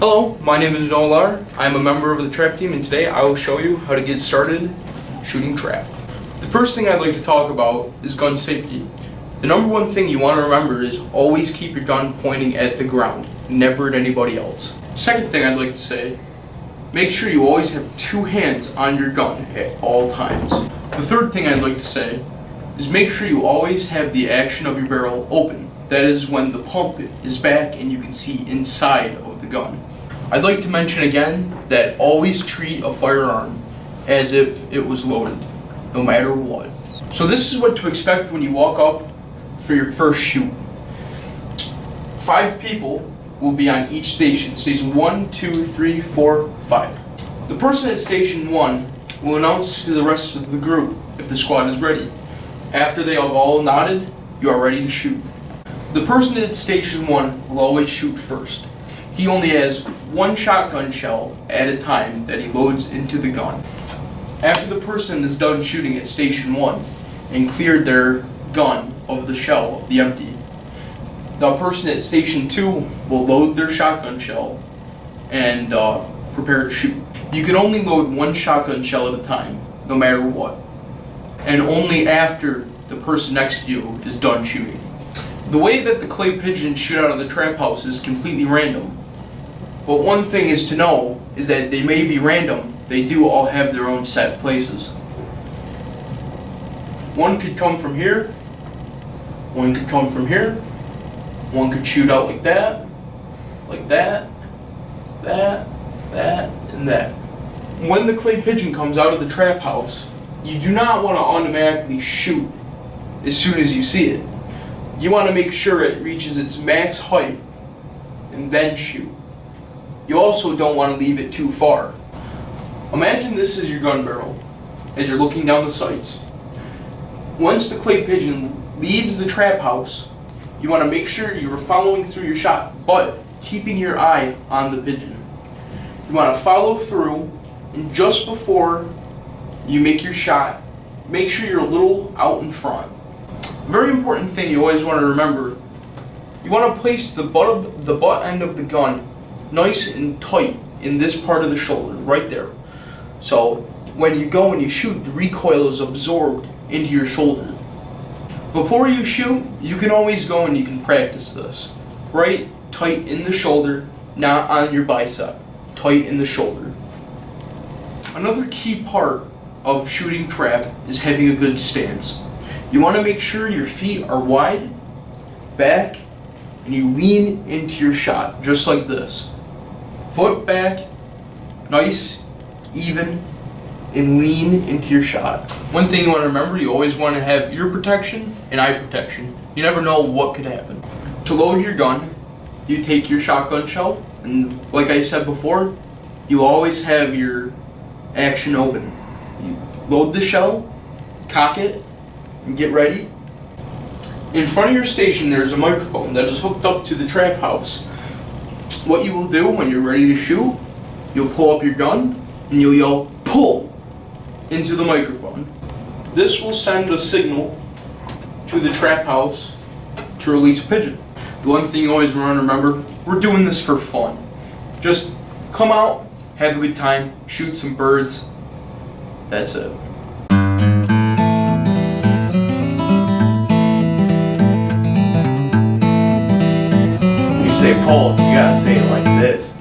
Hello, my name is Lahr. I'm a member of the trap team, and today I will show you how to get started shooting trap. The first thing I'd like to talk about is gun safety. The number one thing you want to remember is always keep your gun pointing at the ground, never at anybody else. Second thing I'd like to say, make sure you always have two hands on your gun at all times. The third thing I'd like to say is make sure you always have the action of your barrel open. That is when the pump is back and you can see inside of the gun. I'd like to mention again that always treat a firearm as if it was loaded, no matter what. So this is what to expect when you walk up for your first shoot. 5 people will be on each station. Station 1, 2, 3, 4, 5. The person at station 1 will announce to the rest of the group if the squad is ready. After they have all nodded, you are ready to shoot. The person at station 1 will always shoot first. He only has one shotgun shell at a time that he loads into the gun. After the person is done shooting at station 1 and cleared their gun of the shell, the empty, the person at station 2 will load their shotgun shell and prepare to shoot. You can only load one shotgun shell at a time, no matter what, and only after the person next to you is done shooting. The way that the clay pigeons shoot out of the trap house is completely random. But one thing is to know is that they may be random, they do all have their own set places. One could come from here, one could come from here, one could shoot out like that, that, and that. When the clay pigeon comes out of the trap house, you do not want to automatically shoot as soon as you see it. You want to make sure it reaches its max height and then shoot. You also don't want to leave it too far. Imagine this is your gun barrel as you're looking down the sights. Once the clay pigeon leaves the trap house, you want to make sure you are following through your shot, but keeping your eye on the pigeon. You want to follow through, and just before you make your shot, make sure you're a little out in front. A very important thing you always want to remember, you want to place the butt end of the gun nice and tight in this part of the shoulder, right there. So when you go and you shoot, the recoil is absorbed into your shoulder. Before you shoot, you can always go and you can practice this. Right tight in the shoulder, not on your bicep. Tight in the shoulder. Another key part of shooting trap is having a good stance. You want to make sure your feet are wide, back, and you lean into your shot, just like this. Foot back, nice, even, and lean into your shot. One thing you want to remember, you always want to have ear protection and eye protection. You never know what could happen. To load your gun, you take your shotgun shell, and like I said before, you always have your action open. You load the shell, cock it, and get ready. In front of your station there's a microphone that is hooked up to the trap house. What you will do when you're ready to shoot, you'll pull up your gun and you'll yell "pull" into the microphone. This will send a signal to the trap house to release a pigeon. The one thing you always want to remember, we're doing this for fun. Just come out, have a good time, shoot some birds. That's it. When you say pull, you gotta say it like this.